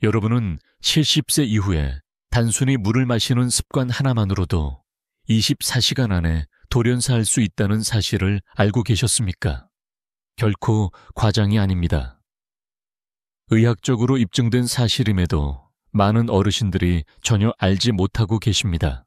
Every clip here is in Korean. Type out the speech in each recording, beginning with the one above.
여러분은 70세 이후에 단순히 물을 마시는 습관 하나만으로도 24시간 안에 돌연사할 수 있다는 사실을 알고 계셨습니까? 결코 과장이 아닙니다. 의학적으로 입증된 사실임에도 많은 어르신들이 전혀 알지 못하고 계십니다.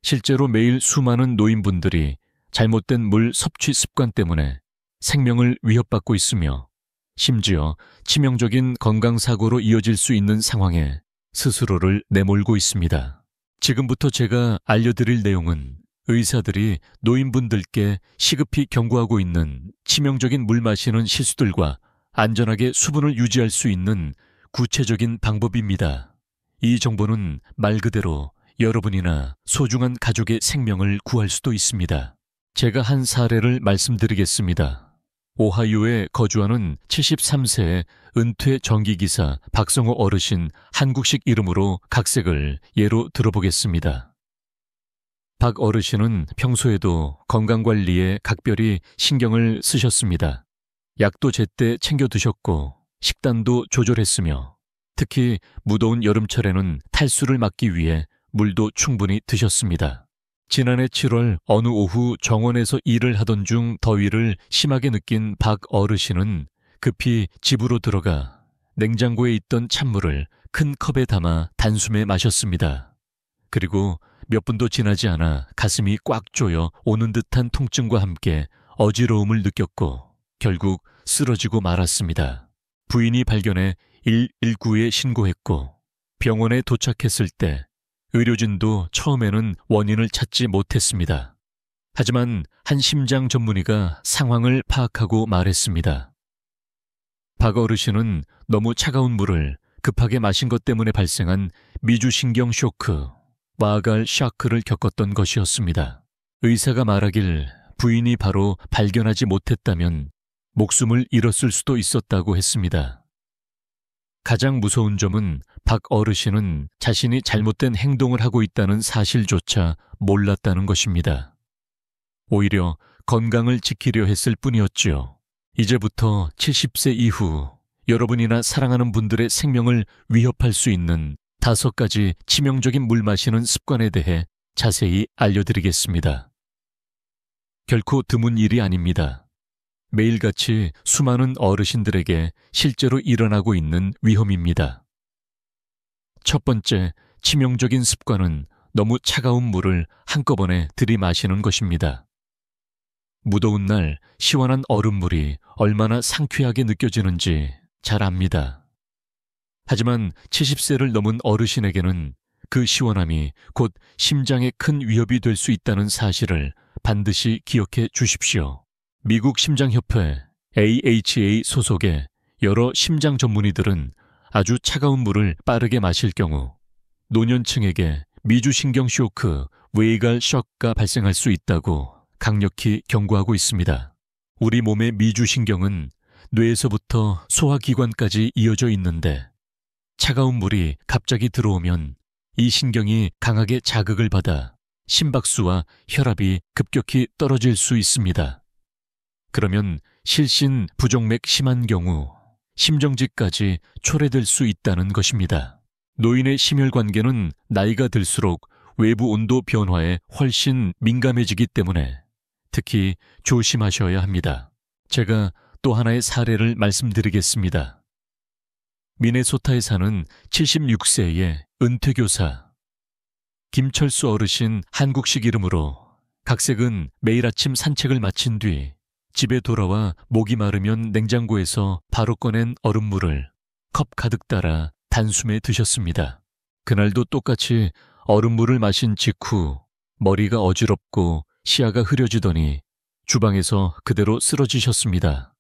실제로 매일 수많은 노인분들이 잘못된 물 섭취 습관 때문에 생명을 위협받고 있으며 심지어 치명적인 건강사고로 이어질 수 있는 상황에 스스로를 내몰고 있습니다. 지금부터 제가 알려드릴 내용은 의사들이 노인분들께 시급히 경고하고 있는 치명적인 물 마시는 실수들과 안전하게 수분을 유지할 수 있는 구체적인 방법입니다. 이 정보는 말 그대로 여러분이나 소중한 가족의 생명을 구할 수도 있습니다. 제가 한 사례를 말씀드리겠습니다. 오하이오에 거주하는 73세의 은퇴 전기기사 박성호 어르신 한국식 이름으로 각색을 예로 들어보겠습니다. 박 어르신은 평소에도 건강관리에 각별히 신경을 쓰셨습니다. 약도 제때 챙겨 드셨고 식단도 조절했으며 특히 무더운 여름철에는 탈수를 막기 위해 물도 충분히 드셨습니다. 지난해 7월 어느 오후 정원에서 일을 하던 중 더위를 심하게 느낀 박 어르신은 급히 집으로 들어가 냉장고에 있던 찬물을 큰 컵에 담아 단숨에 마셨습니다. 그리고 몇 분도 지나지 않아 가슴이 꽉 조여 오는 듯한 통증과 함께 어지러움을 느꼈고 결국 쓰러지고 말았습니다. 부인이 발견해 119에 신고했고 병원에 도착했을 때 의료진도 처음에는 원인을 찾지 못했습니다. 하지만 한 심장 전문의가 상황을 파악하고 말했습니다. 박 어르신은 너무 차가운 물을 급하게 마신 것 때문에 발생한 미주신경 쇼크, 와갈 샤크를 겪었던 것이었습니다. 의사가 말하길 부인이 바로 발견하지 못했다면 목숨을 잃었을 수도 있었다고 했습니다. 가장 무서운 점은 박 어르신은 자신이 잘못된 행동을 하고 있다는 사실조차 몰랐다는 것입니다. 오히려 건강을 지키려 했을 뿐이었지요. 이제부터 70세 이후 여러분이나 사랑하는 분들의 생명을 위협할 수 있는 5가지 치명적인 물 마시는 습관에 대해 자세히 알려드리겠습니다. 결코 드문 일이 아닙니다. 매일같이 수많은 어르신들에게 실제로 일어나고 있는 위험입니다. 첫 번째 치명적인 습관은 너무 차가운 물을 한꺼번에 들이마시는 것입니다. 무더운 날 시원한 얼음물이 얼마나 상쾌하게 느껴지는지 잘 압니다. 하지만 70세를 넘은 어르신에게는 그 시원함이 곧 심장에 큰 위협이 될 수 있다는 사실을 반드시 기억해 주십시오. 미국 심장협회 AHA 소속의 여러 심장 전문의들은 아주 차가운 물을 빠르게 마실 경우 노년층에게 미주신경 쇼크, 웨이갈 셔크가 발생할 수 있다고 강력히 경고하고 있습니다. 우리 몸의 미주신경은 뇌에서부터 소화기관까지 이어져 있는데 차가운 물이 갑자기 들어오면 이 신경이 강하게 자극을 받아 심박수와 혈압이 급격히 떨어질 수 있습니다. 그러면 실신 부정맥 심한 경우 심정지까지 초래될 수 있다는 것입니다. 노인의 심혈관계는 나이가 들수록 외부 온도 변화에 훨씬 민감해지기 때문에 특히 조심하셔야 합니다. 제가 또 하나의 사례를 말씀드리겠습니다. 미네소타에 사는 76세의 은퇴교사 김철수 어르신 한국식 이름으로 각색은 매일 아침 산책을 마친 뒤 집에 돌아와 목이 마르면 냉장고에서 바로 꺼낸 얼음물을 컵 가득 따라 단숨에 드셨습니다. 그날도 똑같이 얼음물을 마신 직후 머리가 어지럽고 시야가 흐려지더니 주방에서 그대로 쓰러지셨습니다.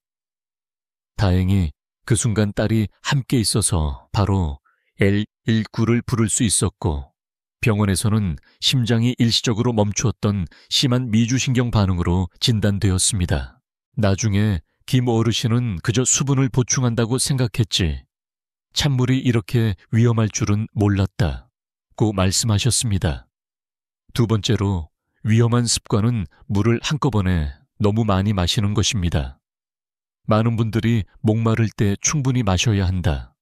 다행히 그 순간 딸이 함께 있어서 바로 119를 부를 수 있었고 병원에서는 심장이 일시적으로 멈추었던 심한 미주신경 반응으로 진단되었습니다. 나중에 김 어르신은 그저 수분을 보충한다고 생각했지 찬물이 이렇게 위험할 줄은 몰랐다고 말씀하셨습니다. 두 번째로 위험한 습관은 물을 한꺼번에 너무 많이 마시는 것입니다. 많은 분들이 목마를 때 충분히 마셔야 한다.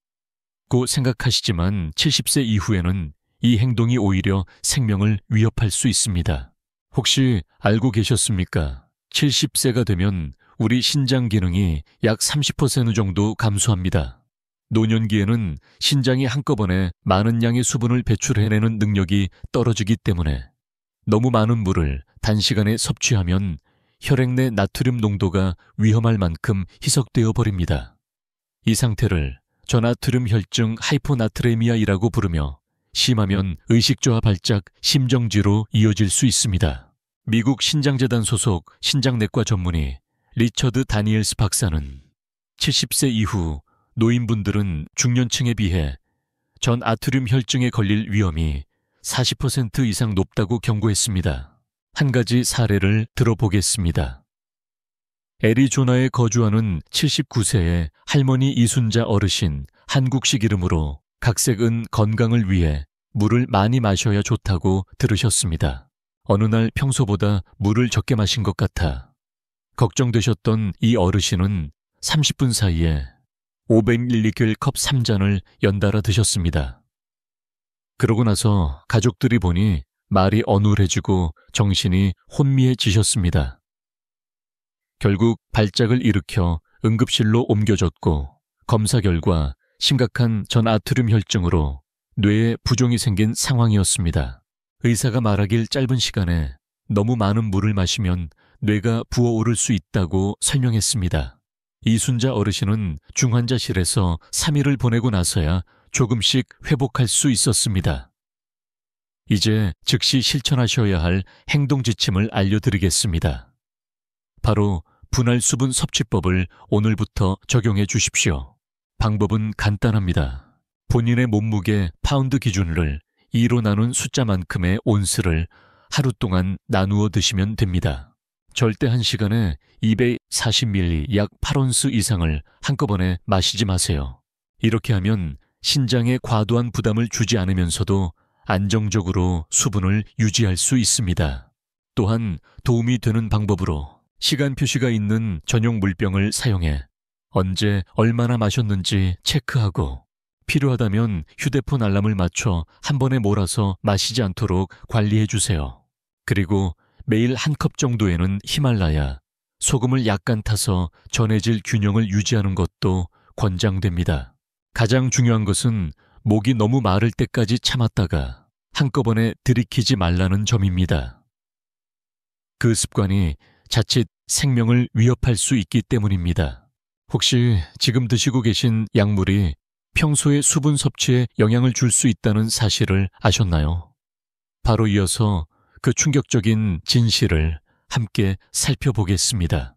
가볍고 생각하시지만 70세 이후에는 이 행동이 오히려 생명을 위협할 수 있습니다. 혹시 알고 계셨습니까? 70세가 되면 우리 신장 기능이 약 30% 정도 감소합니다. 노년기에는 신장이 한꺼번에 많은 양의 수분을 배출해내는 능력이 떨어지기 때문에 너무 많은 물을 단시간에 섭취하면 혈액 내 나트륨 농도가 위험할 만큼 희석되어 버립니다. 이 상태를 저나트륨 혈증 하이포나트레미아이라고 부르며 심하면 의식저하 발작, 심정지로 이어질 수 있습니다. 미국 신장재단 소속 신장내과 전문의 리처드 다니엘스 박사는 70세 이후 노인분들은 중년층에 비해 전아트륨 혈증에 걸릴 위험이 40% 이상 높다고 경고했습니다. 한 가지 사례를 들어보겠습니다. 애리조나에 거주하는 79세의 할머니 이순자 어르신, 한국식 이름으로 각색은 건강을 위해 물을 많이 마셔야 좋다고 들으셨습니다. 어느 날 평소보다 물을 적게 마신 것 같아 걱정되셨던 이 어르신은 30분 사이에 500ml 컵 3잔을 연달아 드셨습니다. 그러고 나서 가족들이 보니 말이 어눌해지고 정신이 혼미해지셨습니다. 결국 발작을 일으켜 응급실로 옮겨졌고 검사 결과 심각한 전아트륨 혈증으로 뇌에 부종이 생긴 상황이었습니다. 의사가 말하길 짧은 시간에 너무 많은 물을 마시면 뇌가 부어오를 수 있다고 설명했습니다. 이순자 어르신은 중환자실에서 3일을 보내고 나서야 조금씩 회복할 수 있었습니다. 이제 즉시 실천하셔야 할 행동 지침을 알려드리겠습니다. 바로 분할 수분 섭취법을 오늘부터 적용해 주십시오. 방법은 간단합니다. 본인의 몸무게 파운드 기준을 2로 나눈 숫자만큼의 온스를 하루 동안 나누어 드시면 됩니다. 절대 한 시간에 240ml 약 8온스 이상을 한꺼번에 마시지 마세요. 이렇게 하면 신장에 과도한 부담을 주지 않으면서도 안정적으로 수분을 유지할 수 있습니다. 또한 도움이 되는 방법으로 시간 표시가 있는 전용 물병을 사용해 언제 얼마나 마셨는지 체크하고 필요하다면 휴대폰 알람을 맞춰 한 번에 몰아서 마시지 않도록 관리해 주세요. 그리고 매일 한 컵 정도에는 히말라야, 소금을 약간 타서 전해질 균형을 유지하는 것도 권장됩니다. 가장 중요한 것은 목이 너무 마를 때까지 참았다가 한꺼번에 들이키지 말라는 점입니다. 그 습관이 자칫 생명을 위협할 수 있기 때문입니다. 혹시 지금 드시고 계신 약물이 평소의 수분 섭취에 영향을 줄 수 있다는 사실을 아셨나요? 바로 이어서 그 충격적인 진실을 함께 살펴보겠습니다.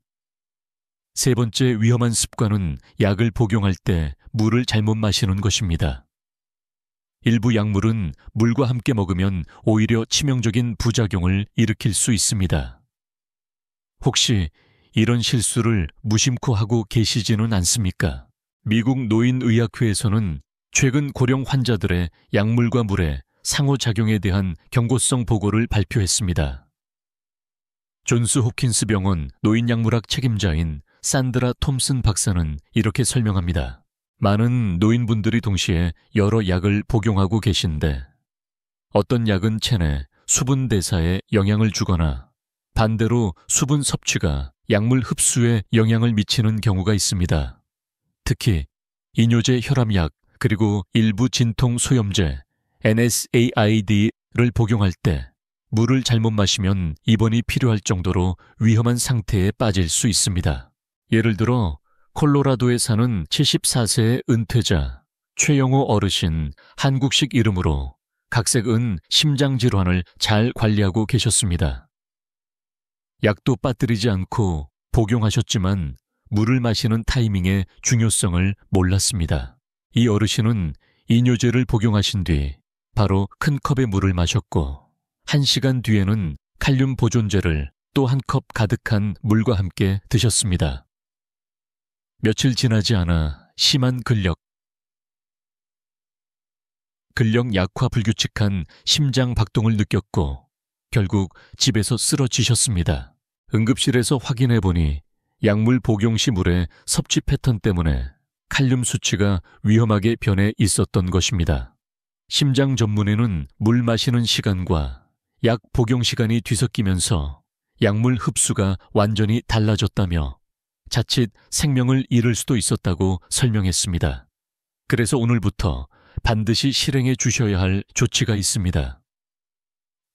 세 번째 위험한 습관은 약을 복용할 때 물을 잘못 마시는 것입니다. 일부 약물은 물과 함께 먹으면 오히려 치명적인 부작용을 일으킬 수 있습니다. 혹시 이런 실수를 무심코 하고 계시지는 않습니까? 미국 노인의학회에서는 최근 고령 환자들의 약물과 물의 상호작용에 대한 경고성 보고를 발표했습니다. 존스 홉킨스 병원 노인약물학 책임자인 산드라 톰슨 박사는 이렇게 설명합니다. 많은 노인분들이 동시에 여러 약을 복용하고 계신데 어떤 약은 체내 수분 대사에 영향을 주거나 반대로 수분 섭취가 약물 흡수에 영향을 미치는 경우가 있습니다. 특히 이뇨제 혈압약 그리고 일부 진통 소염제 NSAID를 복용할 때 물을 잘못 마시면 입원이 필요할 정도로 위험한 상태에 빠질 수 있습니다. 예를 들어 콜로라도에 사는 74세의 은퇴자 최영호 어르신, 한국식 이름으로 각색은 심장질환을 잘 관리하고 계셨습니다. 약도 빠뜨리지 않고 복용하셨지만 물을 마시는 타이밍의 중요성을 몰랐습니다. 이 어르신은 이뇨제를 복용하신 뒤 바로 큰 컵의 물을 마셨고 1시간 뒤에는 칼륨 보존제를 또 한 컵 가득한 물과 함께 드셨습니다. 며칠 지나지 않아 심한 근력 약화 불규칙한 심장 박동을 느꼈고 결국 집에서 쓰러지셨습니다. 응급실에서 확인해 보니 약물 복용 시 물의 섭취 패턴 때문에 칼륨 수치가 위험하게 변해 있었던 것입니다. 심장 전문의는 물 마시는 시간과 약 복용 시간이 뒤섞이면서 약물 흡수가 완전히 달라졌다며 자칫 생명을 잃을 수도 있었다고 설명했습니다. 그래서 오늘부터 반드시 실행해 주셔야 할 조치가 있습니다.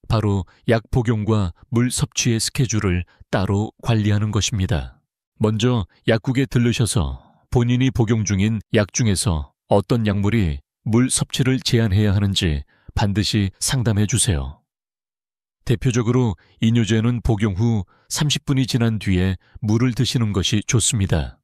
바로 약 복용과 물 섭취의 스케줄을 따로 관리하는 것입니다. 먼저 약국에 들르셔서 본인이 복용 중인 약 중에서 어떤 약물이 물 섭취를 제한해야 하는지 반드시 상담해 주세요. 대표적으로 이뇨제는 복용 후 30분이 지난 뒤에 물을 드시는 것이 좋습니다.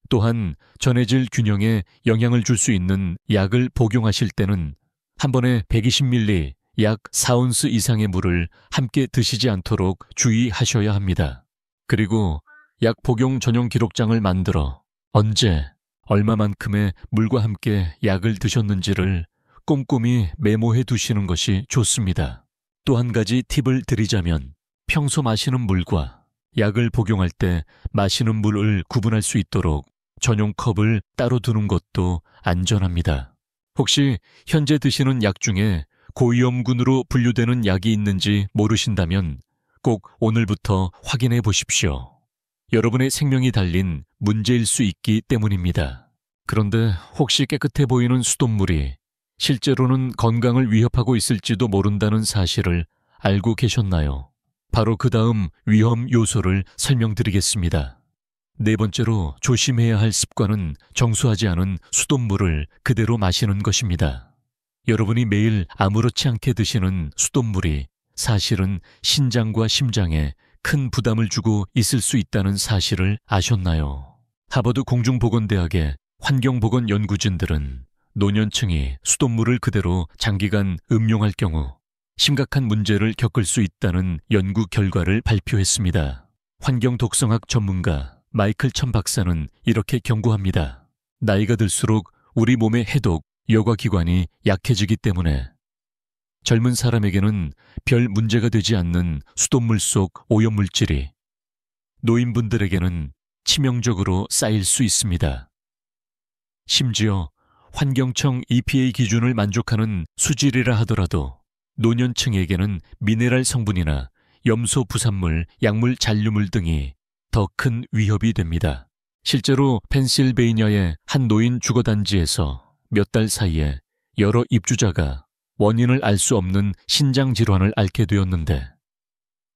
또한 전해질 균형에 영향을 줄 수 있는 약을 복용하실 때는 한 번에 120ml 약 4온스 이상의 물을 함께 드시지 않도록 주의하셔야 합니다. 그리고 약 복용 전용 기록장을 만들어 언제, 얼마만큼의 물과 함께 약을 드셨는지를 꼼꼼히 메모해 두시는 것이 좋습니다. 또 한 가지 팁을 드리자면 평소 마시는 물과 약을 복용할 때 마시는 물을 구분할 수 있도록 전용 컵을 따로 두는 것도 안전합니다. 혹시 현재 드시는 약 중에 고위험군으로 분류되는 약이 있는지 모르신다면 꼭 오늘부터 확인해 보십시오. 여러분의 생명이 달린 문제일 수 있기 때문입니다. 그런데 혹시 깨끗해 보이는 수돗물이 실제로는 건강을 위협하고 있을지도 모른다는 사실을 알고 계셨나요? 바로 그 다음 위험 요소를 설명드리겠습니다. 네 번째로 조심해야 할 습관은 정수하지 않은 수돗물을 그대로 마시는 것입니다. 여러분이 매일 아무렇지 않게 드시는 수돗물이 사실은 신장과 심장에 큰 부담을 주고 있을 수 있다는 사실을 아셨나요? 하버드 공중보건대학의 환경보건연구진들은 노년층이 수돗물을 그대로 장기간 음용할 경우 심각한 문제를 겪을 수 있다는 연구 결과를 발표했습니다. 환경독성학 전문가 마이클 천 박사는 이렇게 경고합니다. 나이가 들수록 우리 몸의 해독, 여과기관이 약해지기 때문에 젊은 사람에게는 별 문제가 되지 않는 수돗물 속 오염물질이 노인분들에게는 치명적으로 쌓일 수 있습니다. 심지어 환경청 EPA 기준을 만족하는 수질이라 하더라도 노년층에게는 미네랄 성분이나 염소 부산물, 약물 잔류물 등이 더 큰 위협이 됩니다. 실제로 펜실베이니아의 한 노인 주거단지에서 몇 달 사이에 여러 입주자가 원인을 알 수 없는 신장 질환을 앓게 되었는데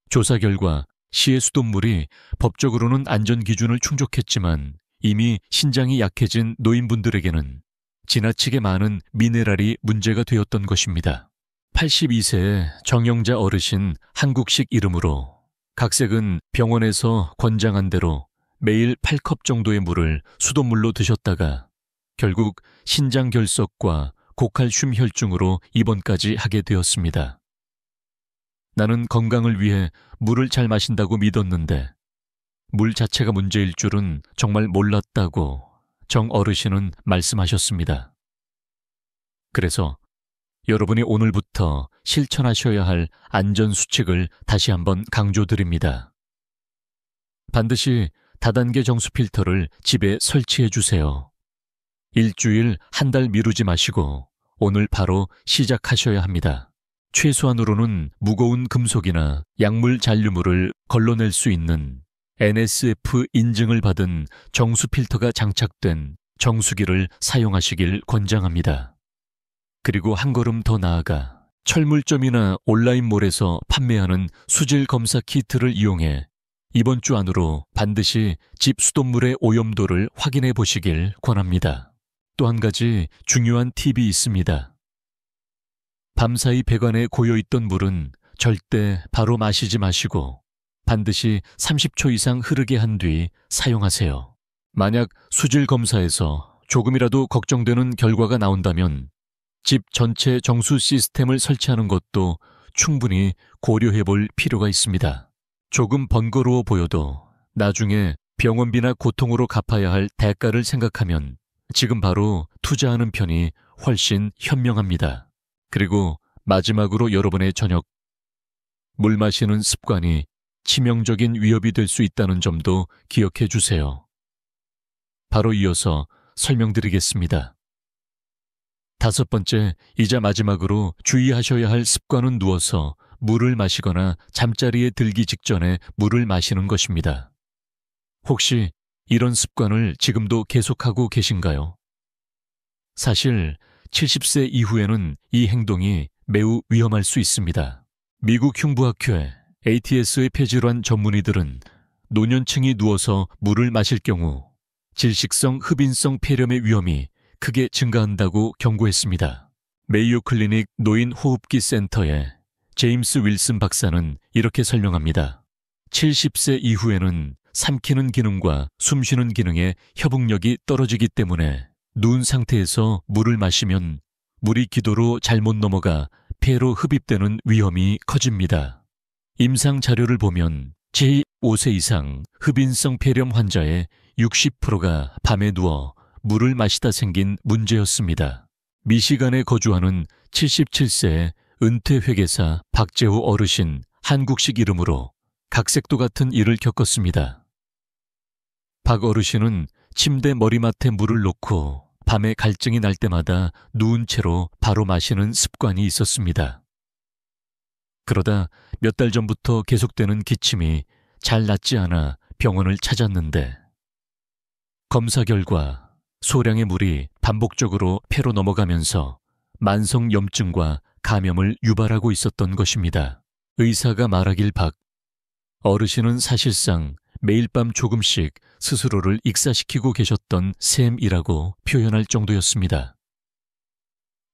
조사 결과 시의 수돗물이 법적으로는 안전 기준을 충족했지만 이미 신장이 약해진 노인분들에게는 지나치게 많은 미네랄이 문제가 되었던 것입니다. 82세의 정영자 어르신 한국식 이름으로 각색은 병원에서 권장한 대로 매일 8컵 정도의 물을 수돗물로 드셨다가 결국 신장결석과 고칼슘 혈증으로 입원까지 하게 되었습니다. 나는 건강을 위해 물을 잘 마신다고 믿었는데 물 자체가 문제일 줄은 정말 몰랐다고 정 어르신은 말씀하셨습니다. 그래서 여러분이 오늘부터 실천하셔야 할 안전수칙을 다시 한번 강조드립니다. 반드시 다단계 정수 필터를 집에 설치해 주세요. 일주일, 한 달 미루지 마시고 오늘 바로 시작하셔야 합니다. 최소한으로는 무거운 금속이나 약물 잔류물을 걸러낼 수 있는 NSF 인증을 받은 정수 필터가 장착된 정수기를 사용하시길 권장합니다. 그리고 한 걸음 더 나아가 철물점이나 온라인몰에서 판매하는 수질 검사 키트를 이용해 이번 주 안으로 반드시 집 수돗물의 오염도를 확인해 보시길 권합니다. 또 한 가지 중요한 팁이 있습니다. 밤사이 배관에 고여있던 물은 절대 바로 마시지 마시고 반드시 30초 이상 흐르게 한 뒤 사용하세요. 만약 수질 검사에서 조금이라도 걱정되는 결과가 나온다면 집 전체 정수 시스템을 설치하는 것도 충분히 고려해 볼 필요가 있습니다. 조금 번거로워 보여도 나중에 병원비나 고통으로 갚아야 할 대가를 생각하면 지금 바로 투자하는 편이 훨씬 현명합니다. 그리고 마지막으로 여러분의 저녁, 물 마시는 습관이 치명적인 위협이 될 수 있다는 점도 기억해 주세요. 바로 이어서 설명드리겠습니다. 5번째, 이자 마지막으로 주의하셔야 할 습관은 누워서 물을 마시거나 잠자리에 들기 직전에 물을 마시는 것입니다. 혹시 이런 습관을 지금도 계속하고 계신가요? 사실 70세 이후에는 이 행동이 매우 위험할 수 있습니다. 미국 흉부학회 ATS의 폐질환 전문의들은 노년층이 누워서 물을 마실 경우 질식성 흡인성 폐렴의 위험이 크게 증가한다고 경고했습니다. 메이오 클리닉 노인호흡기 센터의 제임스 윌슨 박사는 이렇게 설명합니다. 70세 이후에는 삼키는 기능과 숨쉬는 기능의 협응력이 떨어지기 때문에 누운 상태에서 물을 마시면 물이 기도로 잘못 넘어가 폐로 흡입되는 위험이 커집니다. 임상 자료를 보면 제5세 이상 흡인성 폐렴 환자의 60%가 밤에 누워 물을 마시다 생긴 문제였습니다. 미시간에 거주하는 77세의 은퇴 회계사 박재호 어르신, 한국식 이름으로 각색도 같은 일을 겪었습니다. 박 어르신은 침대 머리맡에 물을 놓고 밤에 갈증이 날 때마다 누운 채로 바로 마시는 습관이 있었습니다. 그러다 몇 달 전부터 계속되는 기침이 잘 낫지 않아 병원을 찾았는데 검사 결과 소량의 물이 반복적으로 폐로 넘어가면서 만성 염증과 감염을 유발하고 있었던 것입니다. 의사가 말하길 박 어르신은 사실상 매일 밤 조금씩 스스로를 익사시키고 계셨던 셈이라고 표현할 정도였습니다.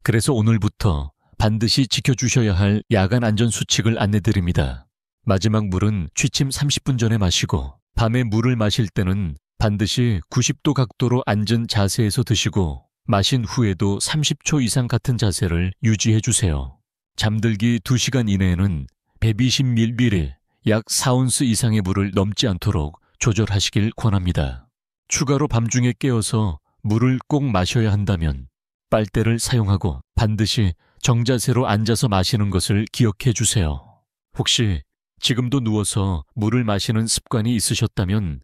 그래서 오늘부터 반드시 지켜주셔야 할 야간 안전 수칙을 안내드립니다. 마지막 물은 취침 30분 전에 마시고 밤에 물을 마실 때는 반드시 90도 각도로 앉은 자세에서 드시고 마신 후에도 30초 이상 같은 자세를 유지해 주세요. 잠들기 2시간 이내에는 120ml, 약 4온스 이상의 물을 넘지 않도록 조절하시길 권합니다. 추가로 밤중에 깨어서 물을 꼭 마셔야 한다면 빨대를 사용하고 반드시 정자세로 앉아서 마시는 것을 기억해 주세요. 혹시 지금도 누워서 물을 마시는 습관이 있으셨다면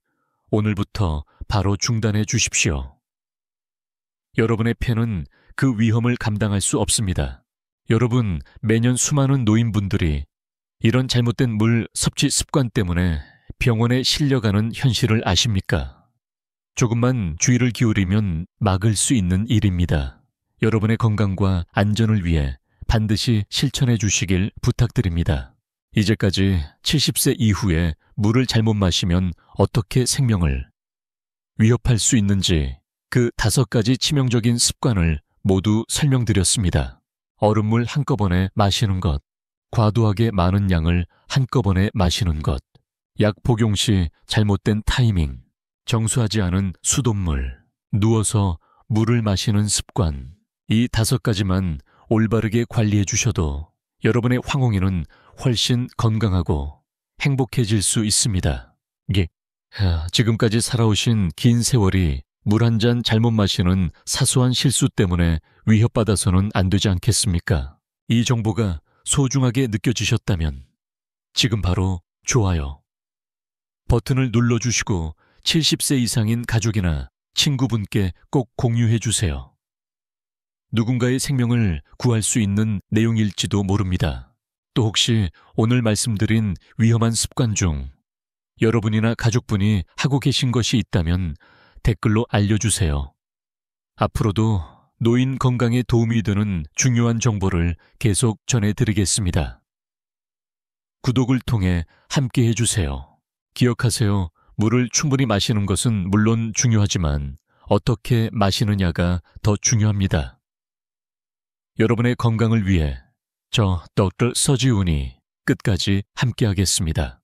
오늘부터 바로 중단해 주십시오. 여러분의 폐는 그 위험을 감당할 수 없습니다. 여러분, 매년 수많은 노인분들이 이런 잘못된 물 섭취 습관 때문에 병원에 실려가는 현실을 아십니까? 조금만 주의를 기울이면 막을 수 있는 일입니다. 여러분의 건강과 안전을 위해 반드시 실천해 주시길 부탁드립니다. 이제까지 70세 이후에 물을 잘못 마시면 어떻게 생명을 위협할 수 있는지 그 5가지 치명적인 습관을 모두 설명드렸습니다. 얼음물 한꺼번에 마시는 것, 과도하게 많은 양을 한꺼번에 마시는 것, 약 복용 시 잘못된 타이밍, 정수하지 않은 수돗물, 누워서 물을 마시는 습관, 이 5가지만 올바르게 관리해 주셔도 여러분의 황홍이는 훨씬 건강하고 행복해질 수 있습니다. 지금까지 살아오신 긴 세월이 물 한 잔 잘못 마시는 사소한 실수 때문에 위협받아서는 안 되지 않겠습니까? 이 정보가 소중하게 느껴지셨다면 지금 바로 좋아요 버튼을 눌러주시고 70세 이상인 가족이나 친구분께 꼭 공유해 주세요. 누군가의 생명을 구할 수 있는 내용일지도 모릅니다. 또 혹시 오늘 말씀드린 위험한 습관 중 여러분이나 가족분이 하고 계신 것이 있다면 댓글로 알려주세요. 앞으로도 노인 건강에 도움이 되는 중요한 정보를 계속 전해드리겠습니다. 구독을 통해 함께 해주세요. 기억하세요. 물을 충분히 마시는 것은 물론 중요하지만 어떻게 마시느냐가 더 중요합니다. 여러분의 건강을 위해 저 닥터 서지훈이 끝까지 함께하겠습니다.